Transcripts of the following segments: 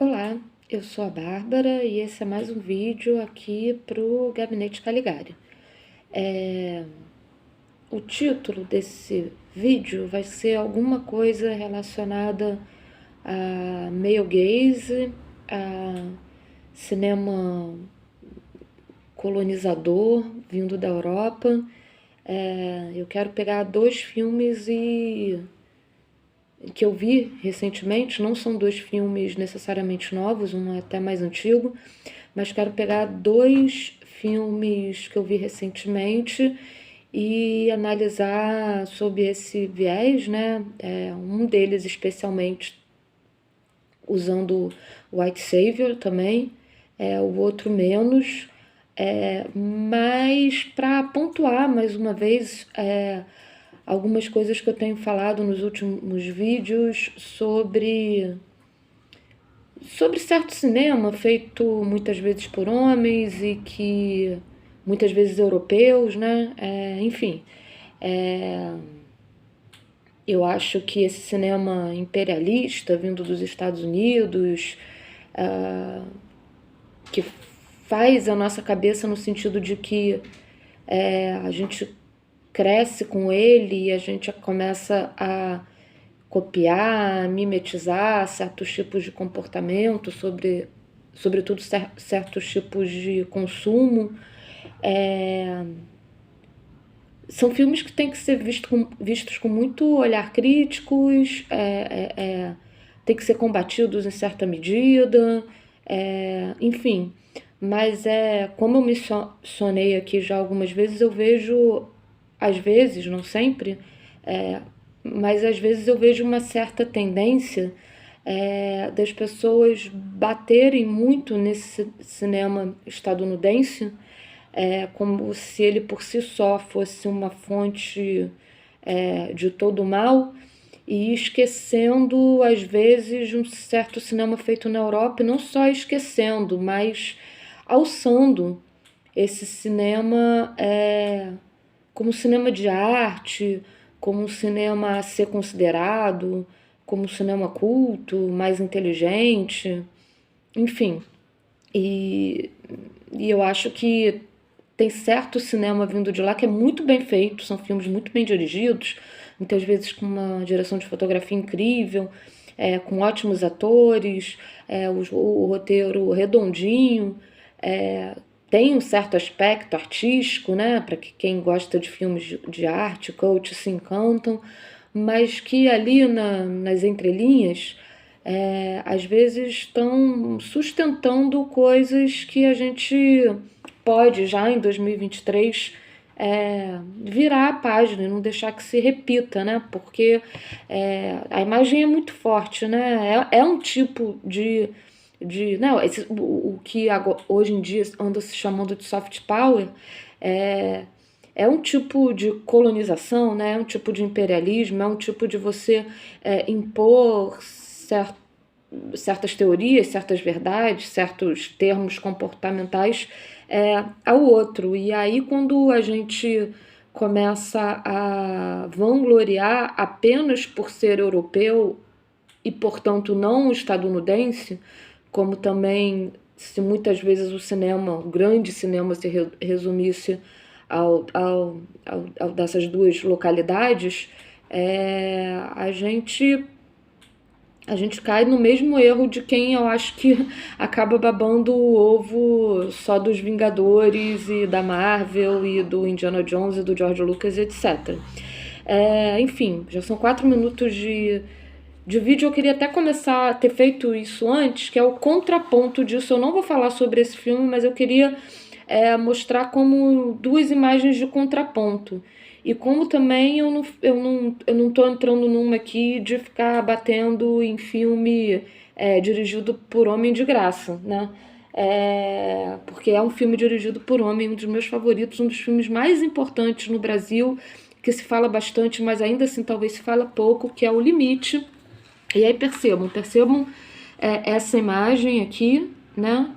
Olá, eu sou a Bárbara e esse é mais um vídeo aqui pro Gabinete Caligari. O título desse vídeo vai ser alguma coisa relacionada a male gaze, a cinema colonizador vindo da Europa. Eu quero pegar dois filmes que eu vi recentemente, não são dois filmes necessariamente novos, um é até mais antigo, mas quero pegar dois filmes que eu vi recentemente e analisar sob esse viés, né? Um deles especialmente usando White Savior também, o outro menos, mas para pontuar mais uma vez algumas coisas que eu tenho falado nos últimos vídeos sobre certo cinema feito muitas vezes por homens e que muitas vezes europeus, né? Enfim, eu acho que esse cinema imperialista vindo dos Estados Unidos, que faz a nossa cabeça no sentido de que a gente cresce com ele e a gente começa a copiar, mimetizar certos tipos de comportamento, sobretudo certos tipos de consumo. São filmes que têm que ser vistos com muito olhar críticos, têm que ser combatidos em certa medida, enfim. Mas como eu mencionei aqui já algumas vezes, eu vejo, às vezes, não sempre, mas às vezes eu vejo uma certa tendência das pessoas baterem muito nesse cinema estadunidense, como se ele por si só fosse uma fonte de todo o mal, e esquecendo, às vezes, um certo cinema feito na Europa, e não só esquecendo, mas alçando esse cinema como cinema de arte, como um cinema a ser considerado, como um cinema culto, mais inteligente, enfim. E eu acho que tem certo cinema vindo de lá que é muito bem feito, são filmes muito bem dirigidos, muitas vezes com uma direção de fotografia incrível, com ótimos atores, o roteiro redondinho, tem um certo aspecto artístico, né, para que quem gosta de filmes de arte, cult, se encantam, mas que ali nas entrelinhas, às vezes estão sustentando coisas que a gente pode, já em 2023, virar a página e não deixar que se repita, né? Porque a imagem é muito forte, né? É um tipo não, o que hoje em dia anda se chamando de soft power é um tipo de colonização, né? É um tipo de imperialismo, é um tipo de você impor certas teorias, certas verdades, certos termos comportamentais ao outro. E aí, quando a gente começa a vangloriar apenas por ser europeu e, portanto, não estadunidense, como também se muitas vezes o grande cinema se resumisse ao dessas duas localidades, a gente cai no mesmo erro de quem eu acho que acaba babando o ovo só dos Vingadores e da Marvel e do Indiana Jones e do George Lucas, etc. Enfim, já são 4 minutos de vídeo. Eu queria até começar a ter feito isso antes, que é o contraponto disso. Eu não vou falar sobre esse filme, mas eu queria mostrar como duas imagens de contraponto. E como também eu não tô entrando numa aqui de ficar batendo em filme dirigido por homem de graça, né? Porque é um filme dirigido por homem, um dos meus favoritos, um dos filmes mais importantes no Brasil, que se fala bastante, mas ainda assim talvez se fala pouco, que é O Limite. E aí percebam essa imagem aqui, né?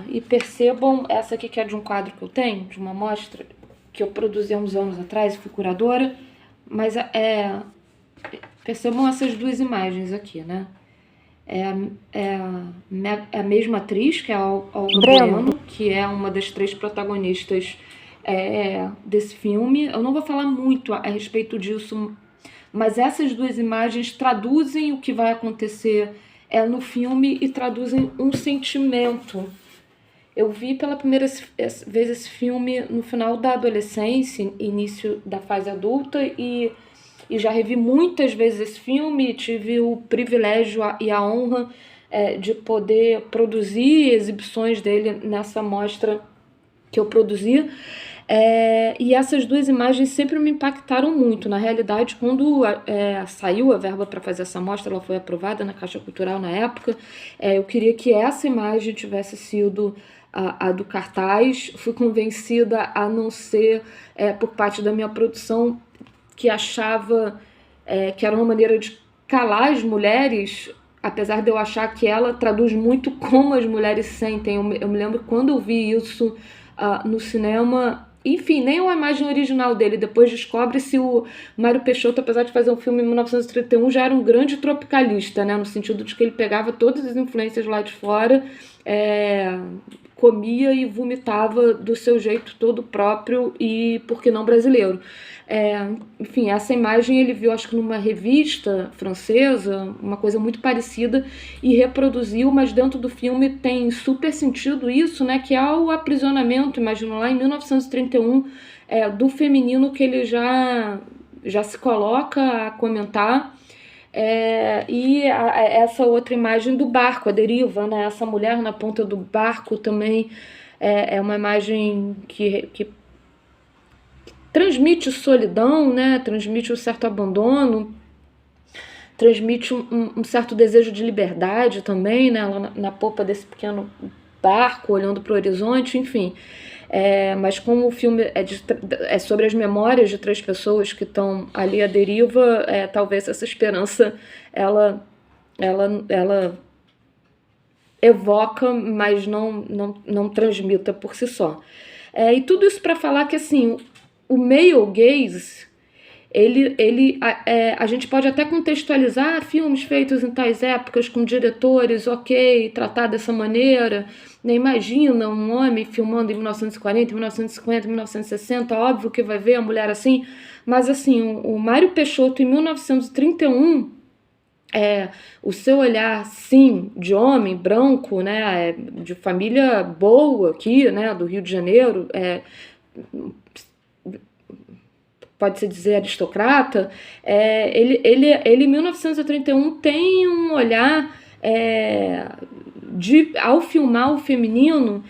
E percebam essa aqui, que é de um quadro que eu tenho, de uma mostra que eu produzi há uns anos atrás, fui curadora, mas percebam essas duas imagens aqui, né? É a mesma atriz, que é a Olga Breno. Bueno, que é uma das 3 protagonistas desse filme. Eu não vou falar muito a respeito disso, mas essas 2 imagens traduzem o que vai acontecer no filme e traduzem um sentimento. Eu vi pela primeira vez esse filme no final da adolescência, início da fase adulta, e já revi muitas vezes esse filme. Tive o privilégio e a honra de poder produzir exibições dele nessa mostra que eu produzi. E essas 2 imagens sempre me impactaram muito. Na realidade, quando saiu a verba para fazer essa mostra, ela foi aprovada na Caixa Cultural na época, eu queria que essa imagem tivesse sido a do cartaz. Fui convencida a não ser por parte da minha produção, que achava que era uma maneira de calar as mulheres, apesar de eu achar que ela traduz muito como as mulheres sentem. Eu me lembro quando eu vi isso no cinema. Enfim, nem a imagem original dele. Depois descobre-se o Mário Peixoto, apesar de fazer um filme em 1931, já era um grande tropicalista, né? No sentido de que ele pegava todas as influências lá de fora, comia e vomitava do seu jeito todo próprio e, por que não, brasileiro. Enfim, essa imagem ele viu, acho que numa revista francesa, uma coisa muito parecida, e reproduziu, mas dentro do filme tem super sentido isso, né, que é o aprisionamento, imagino lá em 1931, do feminino, que ele já se coloca a comentar. E essa outra imagem do barco, a deriva, né, essa mulher na ponta do barco também é uma imagem que transmite solidão, né? Transmite um certo abandono, transmite um certo desejo de liberdade também, né? Lá na popa desse pequeno barco, olhando para o horizonte, enfim. Mas como o filme é sobre as memórias de 3 pessoas que estão ali à deriva, talvez essa esperança ela evoca, mas não transmita por si só. E tudo isso para falar que, assim, o male gaze, a gente pode até contextualizar filmes feitos em tais épocas com diretores, tratar dessa maneira, né? Imagina um homem filmando em 1940, 1950, 1960, óbvio que vai ver a mulher assim, mas assim, o Mário Peixoto em 1931, o seu olhar, sim, de homem branco, né, de família boa aqui, né, do Rio de Janeiro, pode-se dizer aristocrata, ele em 1931 tem um olhar ao filmar o feminino,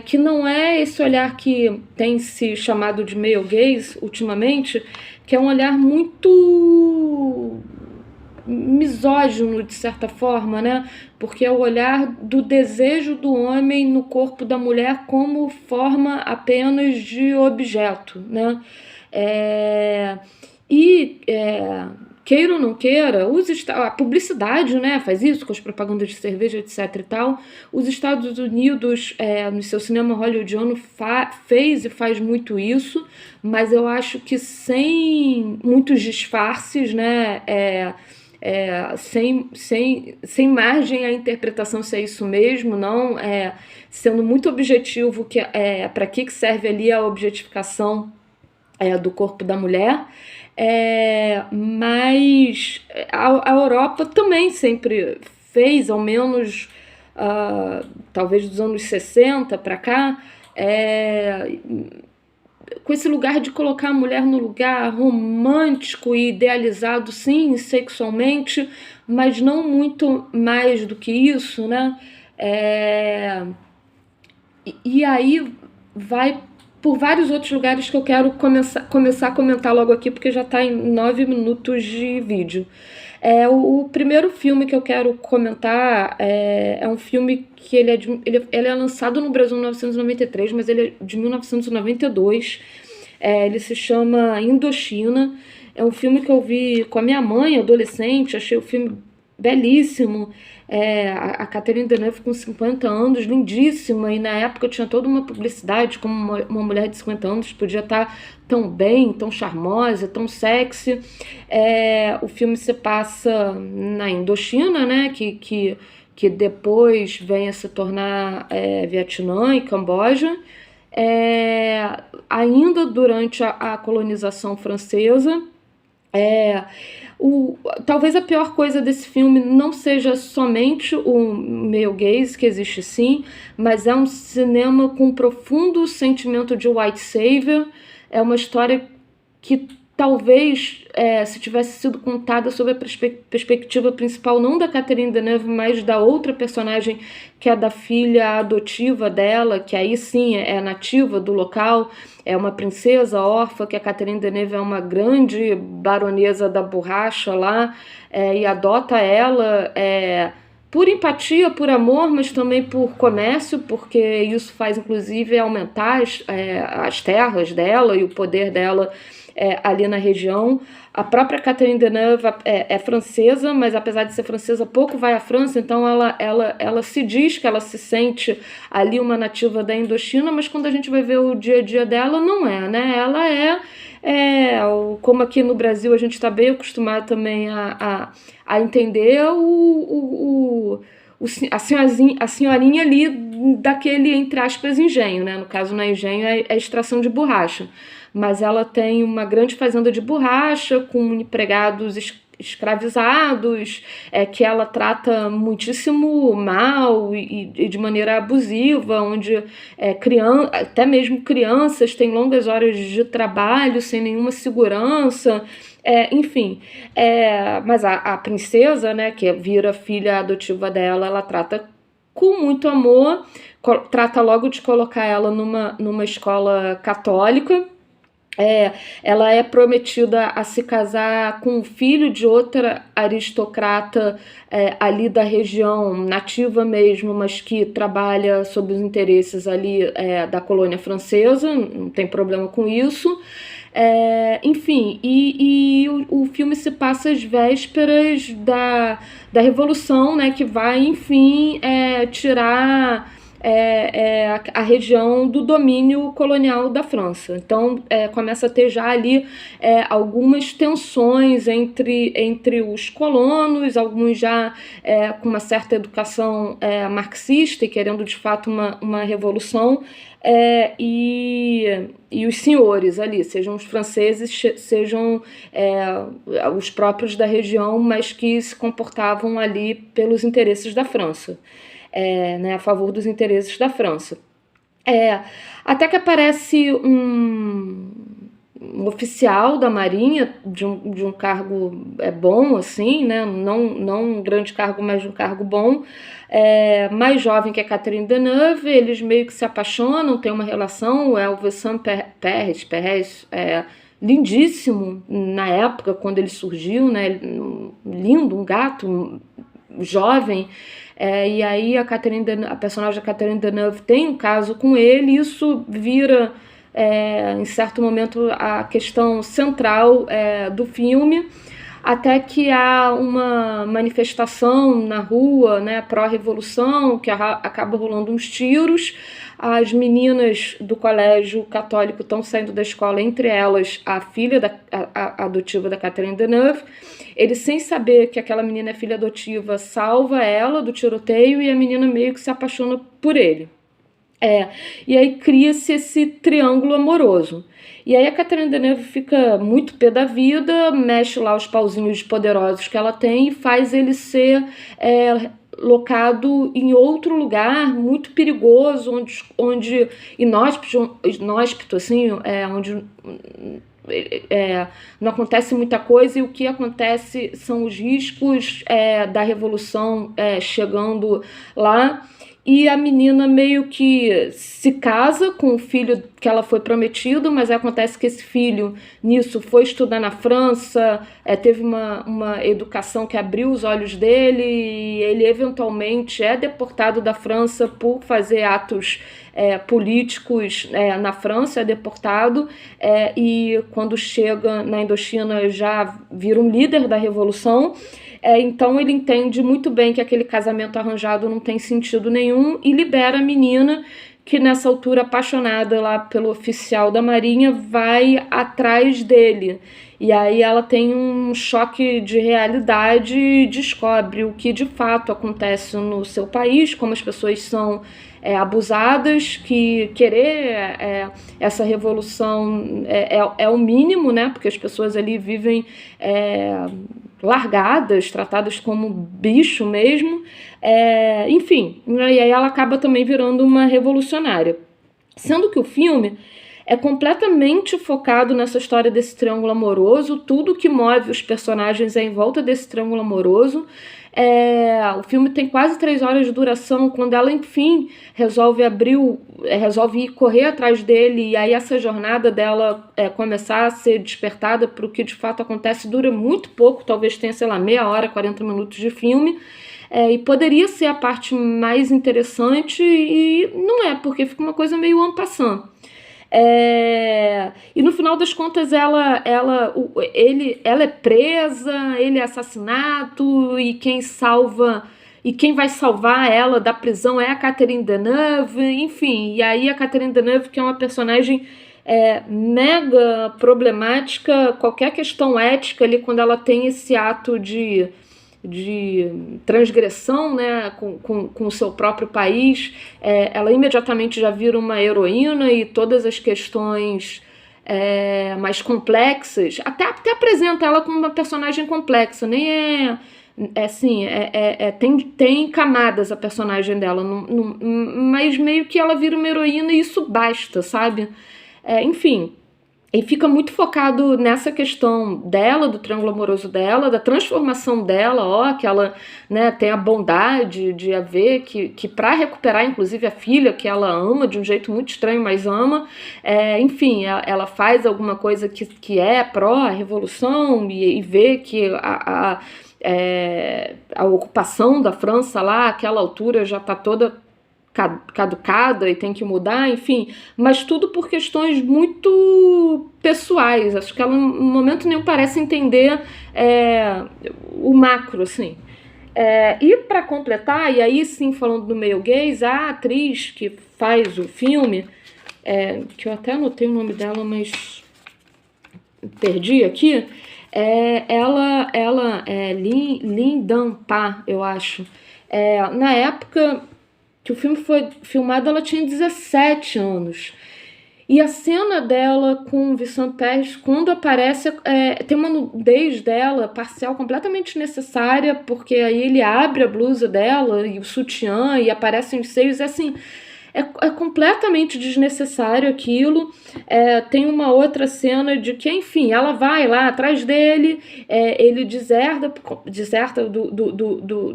que não é esse olhar que tem se chamado de male gaze ultimamente, que é um olhar muito misógino, de certa forma, né? Porque é o olhar do desejo do homem no corpo da mulher como forma apenas de objeto, né? Queira ou não queira, a publicidade, né, faz isso com as propagandas de cerveja, etc e tal. Os Estados Unidos, no seu cinema hollywoodiano, fez e faz muito isso, mas eu acho que sem muitos disfarces, né, sem margem à interpretação se é isso mesmo, não, sendo muito objetivo para que serve ali a objetificação do corpo da mulher. Mas a Europa também sempre fez, ao menos talvez dos anos 60 para cá, com esse lugar de colocar a mulher no lugar romântico e idealizado, sim, sexualmente, mas não muito mais do que isso, né? E aí vai por vários outros lugares que eu quero começar a comentar logo aqui, porque já está em 9 minutos de vídeo. O primeiro filme que eu quero comentar é um filme que ele é lançado no Brasil em 1993, mas ele é de 1992. Ele se chama Indochina. É um filme que eu vi com a minha mãe, adolescente. Achei o filme belíssimo. A Catherine Deneuve com 50 anos, lindíssima, e na época tinha toda uma publicidade como uma mulher de 50 anos podia estar tão bem, tão charmosa, tão sexy. O filme se passa na Indochina, né, que depois vem a se tornar Vietnã e Camboja, ainda durante a colonização francesa. Talvez a pior coisa desse filme não seja somente o male gaze, que existe sim, mas é um cinema com um profundo sentimento de white savior. É uma história que talvez, se tivesse sido contada sob a perspectiva principal, não da Catherine Deneuve, mas da outra personagem, que é da filha adotiva dela, que aí sim é nativa do local, é uma princesa órfã, que a Catherine Deneuve é uma grande baronesa da borracha lá, e adota ela por empatia, por amor, mas também por comércio, porque isso faz inclusive aumentar as terras dela e o poder dela ali na região. A própria Catherine Deneuve é francesa, mas apesar de ser francesa, pouco vai à França, então ela se diz que ela se sente ali uma nativa da Indochina, mas quando a gente vai ver o dia a dia dela, não é, né? Ela como aqui no Brasil a gente está bem acostumado também a entender a senhorinha ali daquele, entre aspas, engenho, né? No caso, não é engenho, é extração de borracha. Mas ela tem uma grande fazenda de borracha com empregados escravizados, que ela trata muitíssimo mal e de maneira abusiva, onde até mesmo crianças têm longas horas de trabalho sem nenhuma segurança. Enfim, mas a princesa, né, que vira filha adotiva dela, ela trata com muito amor, trata logo de colocar ela numa escola católica. Ela é prometida a se casar com o filho de outra aristocrata ali da região nativa mesmo, mas que trabalha sob os interesses ali da colônia francesa, não tem problema com isso. Enfim, o filme se passa às vésperas da Revolução, né, que vai, enfim, tirar a região do domínio colonial da França. Então começa a ter já ali algumas tensões entre os colonos, alguns já com uma certa educação marxista e querendo de fato uma revolução, e os senhores ali, sejam os franceses, sejam os próprios da região, mas que se comportavam ali pelos interesses da França. Né, a favor dos interesses da França. Até que aparece um oficial da Marinha, de um cargo bom, assim, né, não um grande cargo, mas de um cargo bom, mais jovem que a Catherine Deneuve. Eles meio que se apaixonam, tem uma relação. O Vincent Perrès, lindíssimo na época, quando ele surgiu, né, lindo, um gato jovem. E aí a personagem da Catherine Deneuve tem um caso com ele, e isso vira, em certo momento, a questão central do filme, até que há uma manifestação na rua, né, pró-revolução, que acaba rolando uns tiros. As meninas do colégio católico estão saindo da escola, entre elas a filha adotiva da Catherine Deneuve. Ele, sem saber que aquela menina é filha adotiva, salva ela do tiroteio, e a menina meio que se apaixona por ele. E aí cria-se esse triângulo amoroso. E aí a Catherine Deneuve fica muito pé da vida, mexe lá os pauzinhos poderosos que ela tem e faz ele ser locado em outro lugar muito perigoso, onde inóspito, assim, onde não acontece muita coisa, e o que acontece são os riscos da revolução chegando lá. E a menina meio que se casa com o filho que ela foi prometida, mas acontece que esse filho, nisso, foi estudar na França, teve uma educação que abriu os olhos dele, e ele eventualmente é deportado da França por fazer atos políticos na França, é deportado, e quando chega na Indochina já vira um líder da revolução. Então ele entende muito bem que aquele casamento arranjado não tem sentido nenhum e libera a menina, que nessa altura, apaixonada lá pelo oficial da Marinha, vai atrás dele. E aí ela tem um choque de realidade e descobre o que de fato acontece no seu país, como as pessoas são abusadas, que querer essa revolução é o mínimo, né? Porque as pessoas ali vivem largadas, tratadas como bicho mesmo, enfim, e aí ela acaba também virando uma revolucionária. Sendo que o filme é completamente focado nessa história desse triângulo amoroso, tudo que move os personagens é em volta desse triângulo amoroso. O filme tem quase 3 horas de duração, quando ela, enfim, resolve ir correr atrás dele, e aí essa jornada dela começar a ser despertada para o que de fato acontece dura muito pouco, talvez tenha, sei lá, meia hora, 40 minutos de filme, e poderia ser a parte mais interessante, e não é, porque fica uma coisa meio en passant. E no final das contas ela é presa, ele é assassinato, e quem vai salvar ela da prisão é a Catherine Deneuve, enfim, e aí a Catherine Deneuve, que é uma personagem mega problemática, qualquer questão ética ali, quando ela tem esse ato de transgressão, né, com o seu próprio país, ela imediatamente já vira uma heroína, e todas as questões mais complexas, até apresenta ela como uma personagem complexa, nem assim, tem camadas a personagem dela, mas meio que ela vira uma heroína e isso basta, sabe? Enfim. E fica muito focado nessa questão dela, do triângulo amoroso dela, da transformação dela, que ela, né, tem a bondade de haver, que para recuperar, inclusive, a filha, que ela ama de um jeito muito estranho, mas ama, enfim, ela faz alguma coisa que é pró-revolução e vê que a ocupação da França lá, àquela altura, já está toda caducada e tem que mudar, enfim, mas tudo por questões muito pessoais. Acho que ela em momento nenhum parece entender o macro, assim. E para completar, e aí sim, falando do meio gays, a atriz que faz o filme, que eu até anotei o nome dela, mas perdi aqui, ela é Linh Dan-pa, eu acho. Na época que o filme foi filmado, ela tinha 17 anos. E a cena dela com o Vincent Pérez, quando aparece, tem uma nudez dela, parcial, completamente necessária, porque aí ele abre a blusa dela e o sutiã e aparecem os seios, assim, é completamente desnecessário aquilo. Tem uma outra cena de que, enfim, ela vai lá atrás dele, ele deserta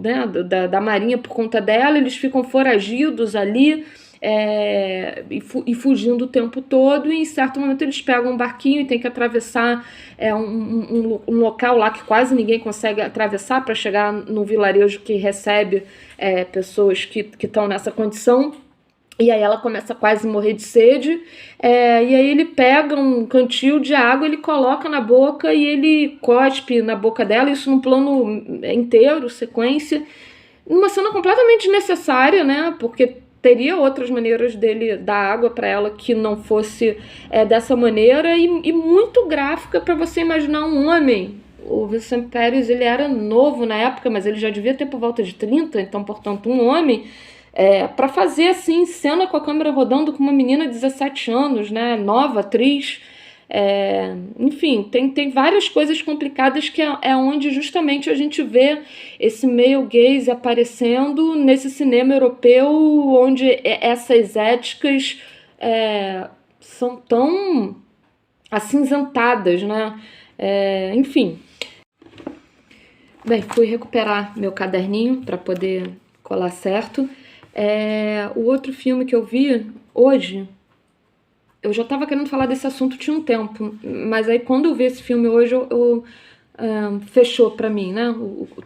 né, da Marinha por conta dela, eles ficam foragidos ali, e fugindo o tempo todo, e em certo momento eles pegam um barquinho e tem que atravessar um local lá que quase ninguém consegue atravessar para chegar no vilarejo que recebe pessoas que estão nessa condição. E aí ela começa a quase morrer de sede, e aí ele pega um cantil de água, ele coloca na boca e ele cospe na boca dela, isso num plano inteiro, sequência, uma cena completamente desnecessária, né, porque teria outras maneiras dele dar água para ela que não fosse dessa maneira, e muito gráfica para você imaginar um homem. O Vincent Pérez, ele era novo na época, mas ele já devia ter por volta de 30, então, portanto, um homem, para fazer assim, cena com a câmera rodando com uma menina de 17 anos, né, nova atriz, enfim, tem várias coisas complicadas que é onde justamente a gente vê esse male gaze aparecendo nesse cinema europeu, onde essas éticas são tão acinzentadas, né? Enfim. Bem, fui recuperar meu caderninho para poder colar certo. O outro filme que eu vi hoje, eu já estava querendo falar desse assunto tinha um tempo, mas aí quando eu vi esse filme hoje, fechou para mim, né,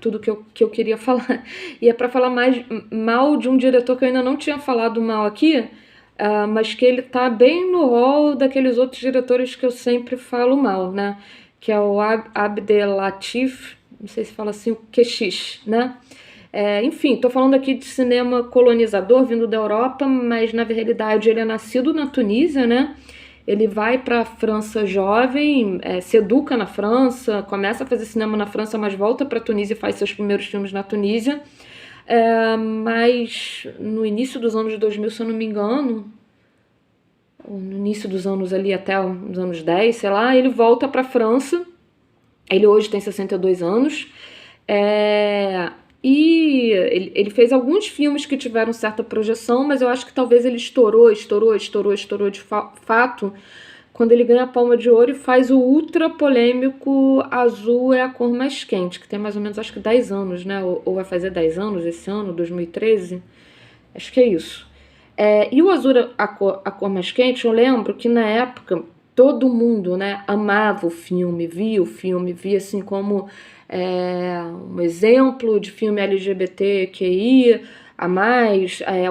tudo que eu queria falar. E é para falar mais mal de um diretor que eu ainda não tinha falado mal aqui, mas que ele tá bem no rol daqueles outros diretores que eu sempre falo mal, né, que é o Abdelatif não sei se fala assim, o QX, né? Enfim, estou falando aqui de cinema colonizador vindo da Europa, mas na realidade ele é nascido na Tunísia, né? Ele vai para a França jovem, se educa na França, começa a fazer cinema na França, mas volta para a Tunísia e faz seus primeiros filmes na Tunísia. Mas no início dos anos 2000, se eu não me engano, no início dos anos ali até os anos 10, sei lá, ele volta para a França. Ele hoje tem 62 anos. E ele fez alguns filmes que tiveram certa projeção, mas eu acho que talvez ele estourou de fato quando ele ganha a Palma de Ouro e faz o ultra polêmico Azul é a Cor Mais Quente, que tem mais ou menos acho que 10 anos, né? Ou vai fazer 10 anos esse ano, 2013. Acho que é isso. E o Azul é a Cor Mais Quente, eu lembro que na época todo mundo, né, amava o filme, via assim como um exemplo de filme LGBTQI,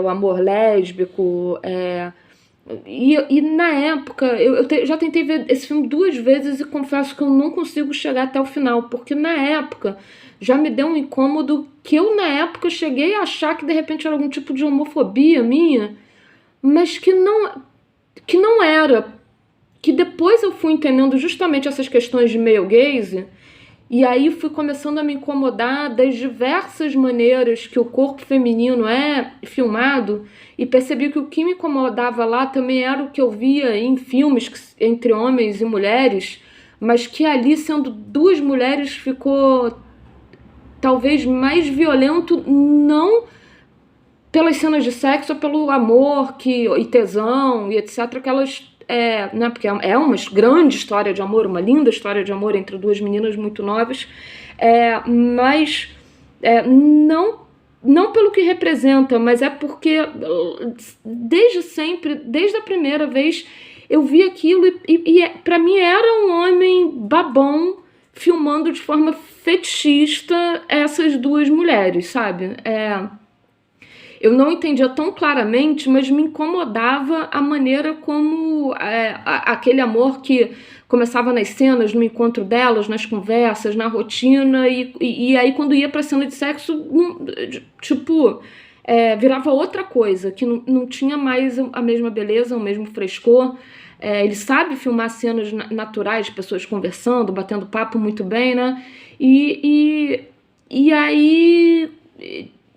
o amor lésbico. E na época, eu já tentei ver esse filme 2 vezes e confesso que eu não consigo chegar até o final, porque na época já me deu um incômodo que eu na época cheguei a achar que de repente era algum tipo de homofobia minha, mas que não era, que depois eu fui entendendo justamente essas questões de male gaze, e aí fui começando a me incomodar das diversas maneiras que o corpo feminino é filmado, e percebi que o que me incomodava lá também era o que eu via em filmes entre homens e mulheres, mas que ali, sendo 2 mulheres, ficou talvez mais violento, não pelas cenas de sexo, ou pelo amor e tesão e etc, que elas... né, porque é uma grande história de amor, uma linda história de amor entre 2 meninas muito novas, mas não pelo que representa, mas é porque desde sempre, desde a primeira vez, eu vi aquilo e para mim era um homem babão filmando de forma fetichista essas 2 mulheres, sabe? Eu não entendia tão claramente, mas me incomodava a maneira como aquele amor que começava nas cenas, no encontro delas, nas conversas, na rotina, e aí quando ia pra cena de sexo, virava outra coisa, que não tinha mais a mesma beleza, o mesmo frescor. Ele sabe filmar cenas naturais, de pessoas conversando, batendo papo muito bem, né? E aí...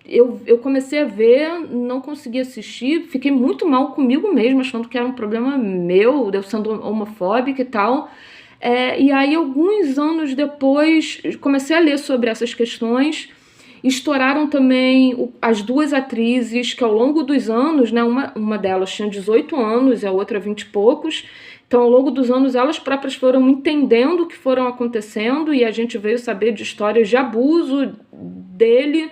Eu comecei a ver, não consegui assistir, fiquei muito mal comigo mesma, achando que era um problema meu, eu sendo homofóbica e tal. E aí, alguns anos depois, comecei a ler sobre essas questões. Estouraram também as 2 atrizes, que ao longo dos anos, né, uma delas tinha 18 anos e a outra 20 e poucos. Então, ao longo dos anos, elas próprias foram entendendo o que foram acontecendo, e a gente veio saber de histórias de abuso dele,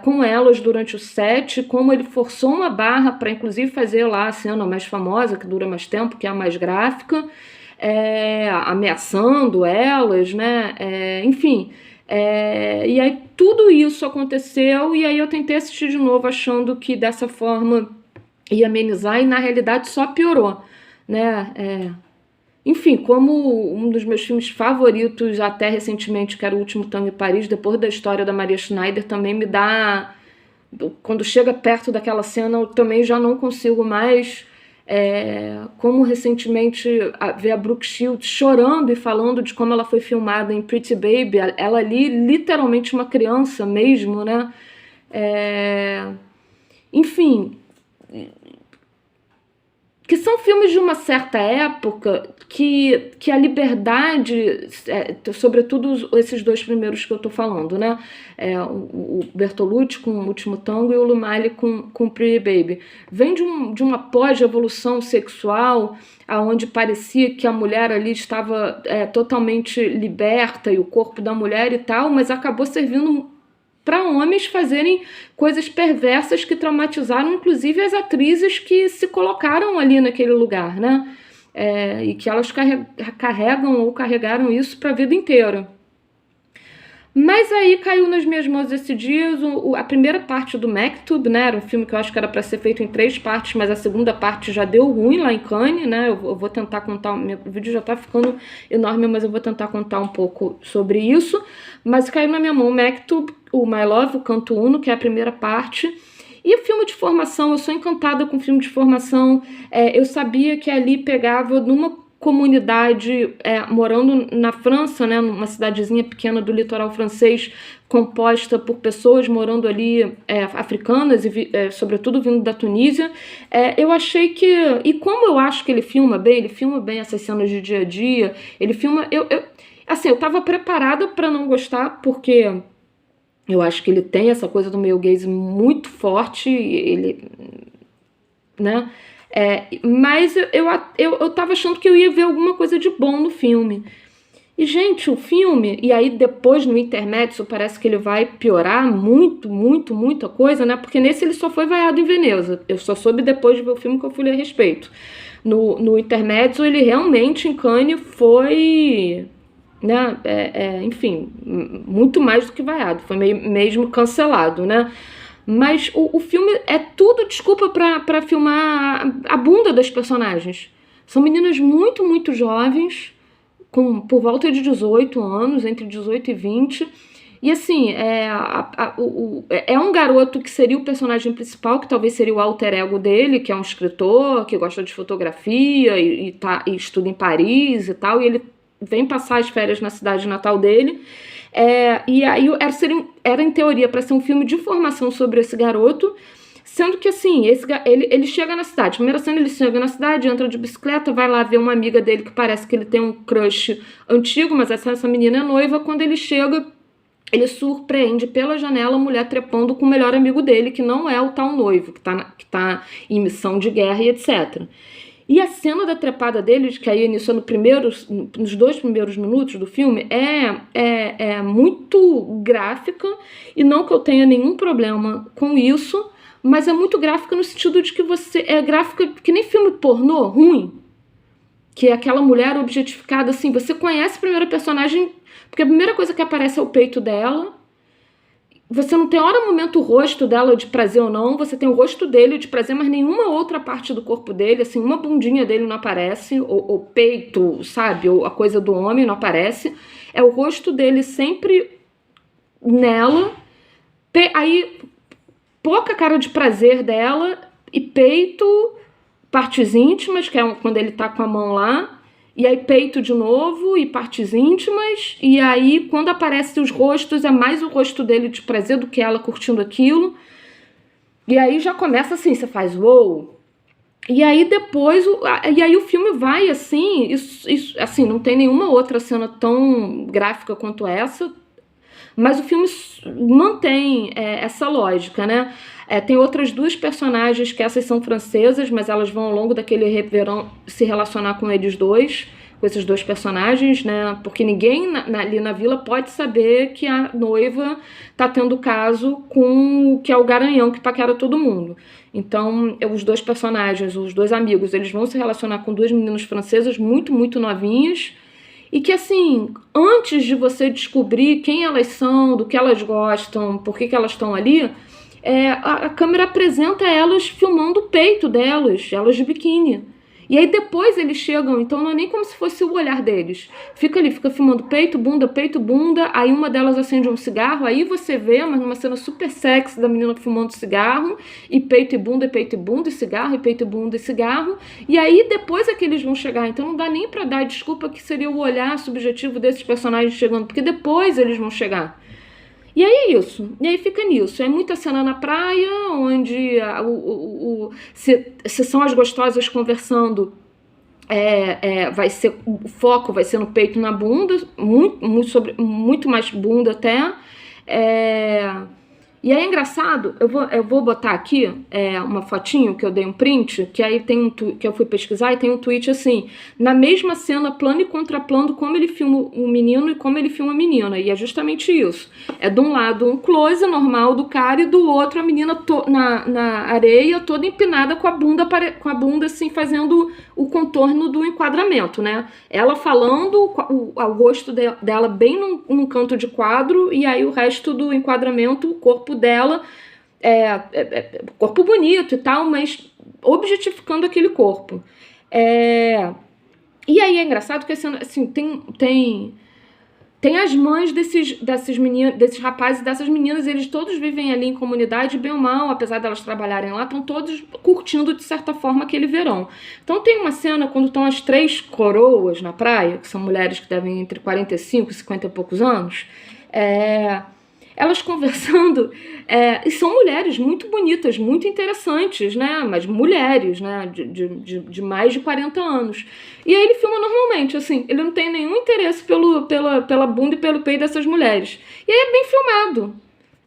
com elas durante o set, como ele forçou uma barra para inclusive fazer lá a cena mais famosa, que dura mais tempo, que é a mais gráfica, ameaçando elas, né? Enfim, e aí tudo isso aconteceu, e aí eu tentei assistir de novo achando que dessa forma ia amenizar, e na realidade só piorou, né? Enfim, como um dos meus filmes favoritos até recentemente, que era O Último Tango em Paris, depois da história da Maria Schneider, também me dá... Quando chega perto daquela cena, eu também já não consigo mais... como recentemente ver a Brooke Shields chorando e falando de como ela foi filmada em Pretty Baby, ela ali literalmente uma criança mesmo, né? Enfim... que são filmes de uma certa época que a liberdade, sobretudo esses 2 primeiros que eu estou falando, né? O Bertolucci com O Último Tango e o Lumaly com Pretty Baby, vem de uma pós-evolução sexual, onde parecia que a mulher ali estava totalmente liberta, e o corpo da mulher e tal, mas acabou servindo para homens fazerem coisas perversas que traumatizaram inclusive as atrizes que se colocaram ali naquele lugar, né? E que elas carregam ou carregaram isso para a vida inteira. Mas aí caiu nas minhas mãos esses dias a primeira parte do Maktub, né? Era um filme que eu acho que era para ser feito em 3 partes, mas a segunda parte já deu ruim lá em Cannes, né? Eu vou tentar contar, meu vídeo já tá ficando enorme, mas eu vou tentar contar um pouco sobre isso. Mas caiu na minha mão o Maktub, o My Love, o Canto Uno, que é a primeira parte. E o filme de formação, eu sou encantada com filme de formação. Eu sabia que ali pegava numa comunidade morando na França, né, numa cidadezinha pequena do litoral francês, composta por pessoas morando ali, africanas e sobretudo vindo da Tunísia. Eu achei que, e como eu acho que ele filma bem essas cenas de dia a dia, ele filma, assim, eu estava preparada para não gostar, porque eu acho que ele tem essa coisa do male gaze muito forte, ele, né? Mas eu tava achando que eu ia ver alguma coisa de bom no filme. E, gente, o filme, e aí depois no intermédio parece que ele vai piorar muita coisa, né? Porque nesse ele só foi vaiado em Veneza. Eu só soube depois de ver o filme que eu fui ler a respeito. No intermédio, ele realmente em Cannes foi, né? Enfim, muito mais do que vaiado. Foi mesmo cancelado, né? Mas o filme é tudo desculpa pra filmar a bunda das personagens. São meninas muito jovens, por volta de 18 anos, entre 18 e 20. E assim, é um garoto que seria o personagem principal, que talvez seria o alter ego dele, que é um escritor, que gosta de fotografia e estuda em Paris e tal, e ele vem passar as férias na cidade natal dele. E aí era em teoria para ser um filme de formação sobre esse garoto, sendo que assim, ele chega na cidade, primeira cena ele chega na cidade, entra de bicicleta, vai lá ver uma amiga dele que parece que ele tem um crush antigo, mas essa menina é noiva. Quando ele chega, ele surpreende pela janela a mulher trepando com o melhor amigo dele, que não é o tal noivo, que tá em missão de guerra e etc. E a cena da trepada deles, que aí iniciou nos 2 primeiros minutos do filme, é muito gráfica, e não que eu tenha nenhum problema com isso, mas é muito gráfica no sentido de que é gráfica que nem filme pornô ruim, que é aquela mulher objetificada, assim, você conhece a primeira personagem, porque a primeira coisa que aparece é o peito dela. Você não tem hora momento o rosto dela de prazer ou não, você tem o rosto dele de prazer, mas nenhuma outra parte do corpo dele, assim, uma bundinha dele não aparece, ou peito, sabe, ou a coisa do homem não aparece. É o rosto dele sempre nela, aí pouca cara de prazer dela, e peito, partes íntimas, que é quando ele tá com a mão lá, e aí peito de novo e partes íntimas, e aí quando aparecem os rostos é mais o rosto dele de prazer do que ela curtindo aquilo, e aí já começa assim, você faz uou, e aí depois o filme vai assim, isso, assim, não tem nenhuma outra cena tão gráfica quanto essa, mas o filme mantém essa lógica, né? Tem outras 2 personagens que essas são francesas, mas elas vão ao longo daquele verão se relacionar com eles dois, com esses 2 personagens, né? Porque ninguém ali na vila pode saber que a noiva tá tendo caso com o que é o garanhão que paquera todo mundo. Então, os 2 personagens, os 2 amigos, eles vão se relacionar com 2 meninas francesas muito novinhas, e que, assim, antes de você descobrir quem elas são, do que elas gostam, por que elas estão ali, a câmera apresenta elas filmando o peito delas, elas de biquíni. E aí depois eles chegam, então não é nem como se fosse o olhar deles. Fica filmando peito, bunda, aí uma delas acende um cigarro, aí você vê, mas numa cena super sexy da menina fumando cigarro, e peito e bunda, e cigarro, e peito e bunda e cigarro, e aí depois é que eles vão chegar. Então não dá nem pra dar desculpa que seria o olhar subjetivo desses personagens chegando, porque depois eles vão chegar. E aí é isso, e aí fica nisso. É muita cena na praia, onde se são as gostosas conversando, o foco vai ser no peito e na bunda, muito mais bunda até. E aí é engraçado, eu vou botar aqui uma fotinho que eu dei um print, que aí tem que eu fui pesquisar e tem um tweet assim, na mesma cena, plano e contraplano, como ele filma o menino e como ele filma a menina. E é justamente isso. É de um lado um close normal do cara e do outro a menina na areia, toda empinada com a bunda assim, fazendo o contorno do enquadramento, né? Ela falando, o rosto dela bem num canto de quadro, e aí o resto do enquadramento, o corpo dela, corpo bonito e tal, mas objetificando aquele corpo. E aí é engraçado que assim, tem as mães desses meninos, desses rapazes e dessas meninas, eles todos vivem ali em comunidade, bem ou mal, apesar delas trabalharem lá, estão todos curtindo de certa forma aquele verão. Então tem uma cena quando estão as 3 coroas na praia, que são mulheres que devem entre 45 e 50 e poucos anos, elas conversando, e são mulheres muito bonitas, muito interessantes, né? Mas mulheres, né? De mais de 40 anos. E aí ele filma normalmente, assim, ele não tem nenhum interesse pela bunda e pelo peito dessas mulheres. E aí é bem filmado.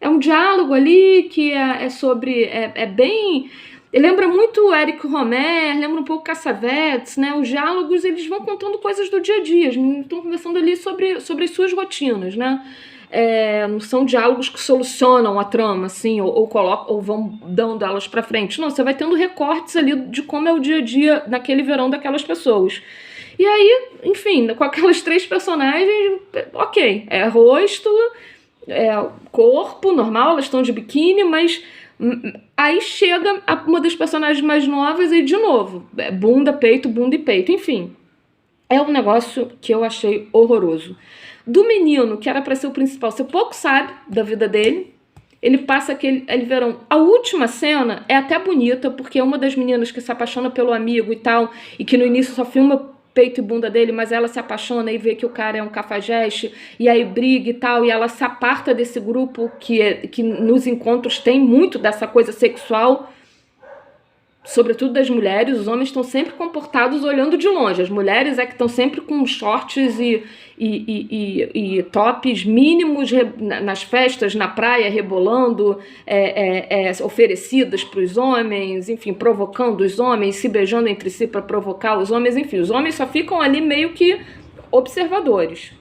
É um diálogo ali que é sobre... É bem... Ele lembra muito o Eric Romer, lembra um pouco Cassavetes, né? Os diálogos, eles vão contando coisas do dia a dia, eles estão conversando ali sobre as suas rotinas, né? Não são diálogos que solucionam a trama, assim, ou vão dando elas pra frente. Não, você vai tendo recortes ali de como é o dia a dia naquele verão daquelas pessoas. E aí, enfim, com aquelas 3 personagens, ok, rosto, corpo, normal, elas estão de biquíni, mas aí chega uma das personagens mais novas e, de novo, bunda e peito, enfim. É um negócio que eu achei horroroso. Do menino, que era para ser o principal, você pouco sabe da vida dele. Ele passa aquele verão. A última cena é até bonita, porque é uma das meninas que se apaixona pelo amigo e tal, e que no início só filma peito e bunda dele, mas ela se apaixona e vê que o cara é um cafajeste, e aí briga e tal, e ela se aparta desse grupo que nos encontros tem muito dessa coisa sexual, sobretudo das mulheres. Os homens estão sempre comportados olhando de longe. As mulheres é que estão sempre com shorts e tops mínimos nas festas, na praia, rebolando, oferecidas para os homens, enfim, provocando os homens, se beijando entre si para provocar os homens, enfim. Os homens só ficam ali meio que observadores.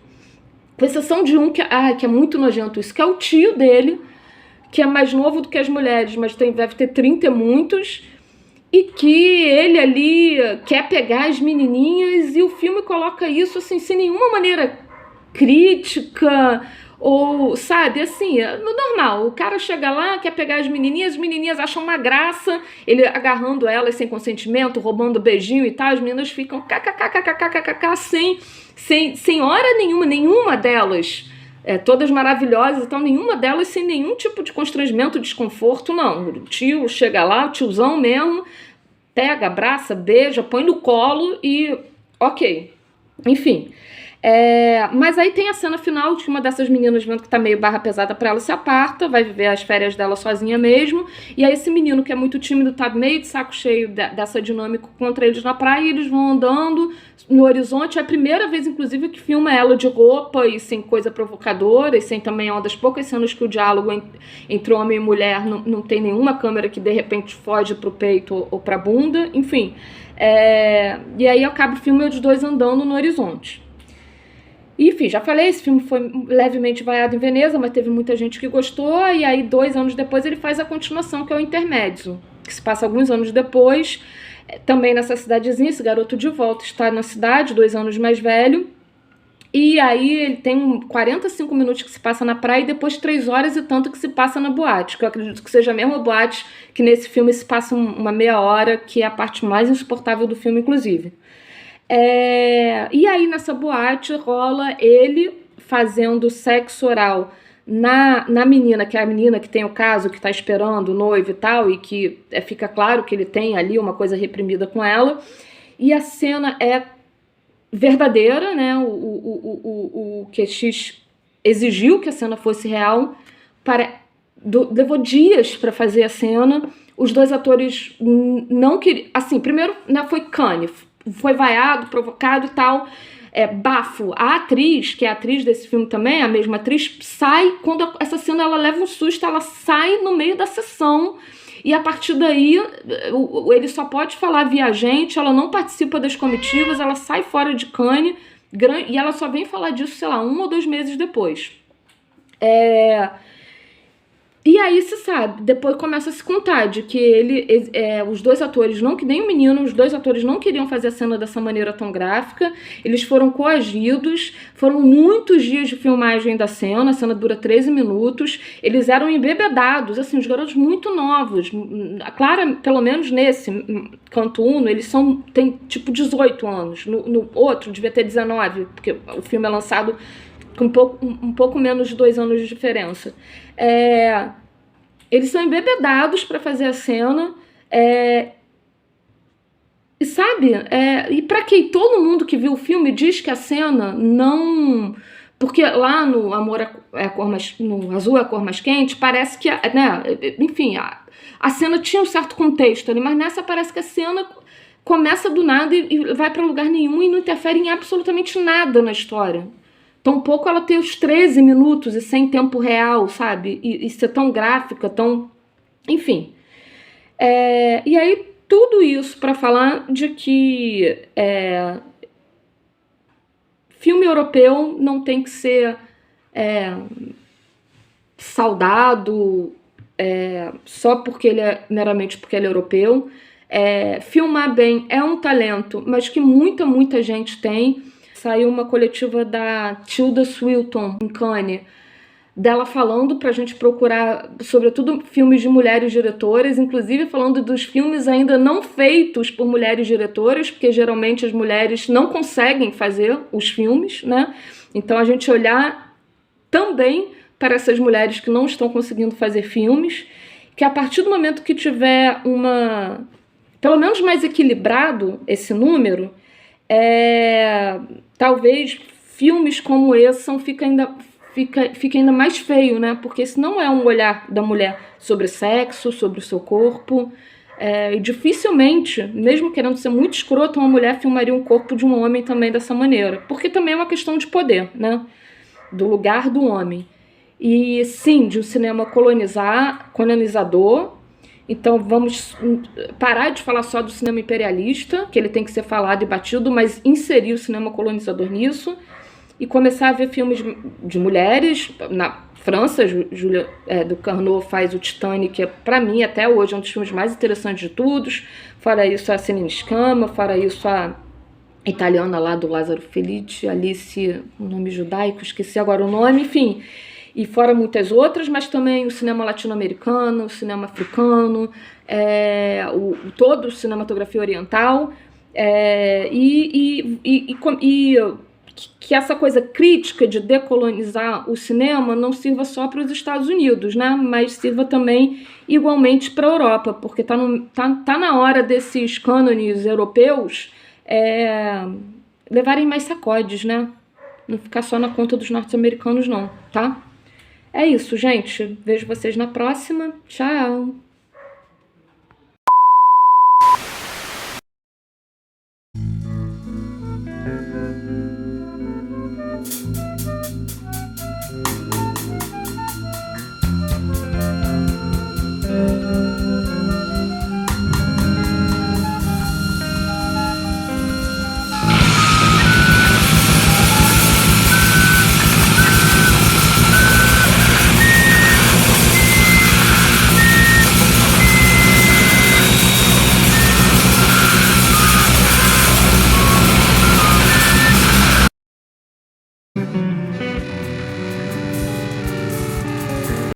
Com exceção de um que é muito nojento isso, que é o tio dele, que é mais novo do que as mulheres, mas deve ter 30 e muitos, e que ele ali quer pegar as menininhas, e o filme coloca isso assim, sem nenhuma maneira crítica, ou, sabe, assim, normal. O cara chega lá, quer pegar as menininhas acham uma graça, ele agarrando elas sem consentimento, roubando beijinho e tal, as meninas ficam kkkkkkkk, sem hora nenhuma delas, todas maravilhosas e tal, nenhuma delas sem nenhum tipo de constrangimento, desconforto, não. O tio chega lá, o tiozão mesmo, pega, abraça, beija, põe no colo e ok. Enfim. Mas aí tem a cena final de uma dessas meninas, vendo que tá meio barra pesada pra ela, se aparta, vai viver as férias dela sozinha mesmo, e aí esse menino que é muito tímido tá meio de saco cheio dessa dinâmica contra eles na praia, e eles vão andando no horizonte. É a primeira vez, inclusive, que filma ela de roupa e sem coisa provocadora, e sem também uma das poucas cenas que o diálogo entre homem e mulher não tem nenhuma câmera que de repente foge pro peito ou pra bunda, enfim. E aí acaba o filme dos dois andando no horizonte. Enfim, já falei, esse filme foi levemente vaiado em Veneza, mas teve muita gente que gostou, e aí 2 anos depois ele faz a continuação, que é o Intermezzo, que se passa alguns anos depois, também nessa cidadezinha. Esse garoto de volta está na cidade, 2 anos mais velho, e aí ele tem 45 minutos que se passa na praia e depois 3 horas e tanto que se passa na boate, que eu acredito que seja a mesma boate que nesse filme se passa uma meia hora, que é a parte mais insuportável do filme, inclusive. E aí nessa boate rola ele fazendo sexo oral na menina, que é a menina que tem o caso, que tá esperando o noivo e tal, e que fica claro que ele tem ali uma coisa reprimida com ela, e a cena é verdadeira, né? O QX exigiu que a cena fosse real, levou dias para fazer a cena. Os 2 atores não queriam, assim, primeiro, né, foi Cannes, foi vaiado, provocado e tal. Bafo, a atriz, que é a atriz desse filme também, a mesma atriz, sai, quando essa cena ela leva um susto, ela sai no meio da sessão, e a partir daí ele só pode falar via gente, ela não participa das comitivas, ela sai fora de Cannes, e ela só vem falar disso, sei lá, 1 ou 2 meses depois. E aí, você sabe, depois começa a se contar de que os dois atores, não que nem o menino, os dois atores não queriam fazer a cena dessa maneira tão gráfica, eles foram coagidos, foram muitos dias de filmagem da cena, a cena dura 13 minutos, eles eram embebedados, assim, os garotos muito novos, claro, pelo menos nesse Canto Uno, eles têm tipo 18 anos, no outro devia ter 19, porque o filme é lançado com um pouco menos de 2 anos de diferença. Eles são embebedados para fazer a cena, e sabe, e para que todo mundo que viu o filme diz que a cena não... Porque lá no Amor é a cor mais... no Azul é a cor mais quente, parece que, né, enfim, a cena tinha um certo contexto ali, mas nessa parece que a cena começa do nada e vai para lugar nenhum e não interfere em absolutamente nada na história. Tampouco ela ter os 13 minutos e sem tempo real, sabe? E ser tão gráfica, tão... Enfim. E aí, tudo isso para falar de que filme europeu não tem que ser saudado só porque meramente porque ele é europeu. Filmar bem é um talento, mas que muita gente tem. Saiu uma coletiva da Tilda Swinton, em Cannes, dela falando pra gente procurar, sobretudo, filmes de mulheres diretoras, inclusive falando dos filmes ainda não feitos por mulheres diretoras, porque geralmente as mulheres não conseguem fazer os filmes, né? Então a gente olhar também para essas mulheres que não estão conseguindo fazer filmes, que a partir do momento que tiver pelo menos mais equilibrado esse número, talvez filmes como esse fica ainda mais feio, né? Porque esse não é um olhar da mulher sobre sexo, sobre o seu corpo. E dificilmente, mesmo querendo ser muito escroto, uma mulher filmaria um corpo de um homem também dessa maneira. Porque também é uma questão de poder, né? Do lugar do homem. E sim, de um cinema colonizador. Então vamos parar de falar só do cinema imperialista, que ele tem que ser falado e batido, mas inserir o cinema colonizador nisso e começar a ver filmes de mulheres. Na França, Julia Ducournau faz o Titanic, que para mim até hoje é um dos filmes mais interessantes de todos. Fora isso a Celine Sciamma, fora isso a italiana lá do Lázaro Felice, Alice, um nome judaico, esqueci agora o nome, enfim... E fora muitas outras, mas também o cinema latino-americano, o cinema africano, todo o cinematografia oriental, que essa coisa crítica de decolonizar o cinema não sirva só para os Estados Unidos, né? Mas sirva também igualmente para a Europa, porque tá na hora desses cânones europeus levarem mais sacodes, né? Não ficar só na conta dos norte-americanos, não, tá? É isso, gente. Vejo vocês na próxima. Tchau!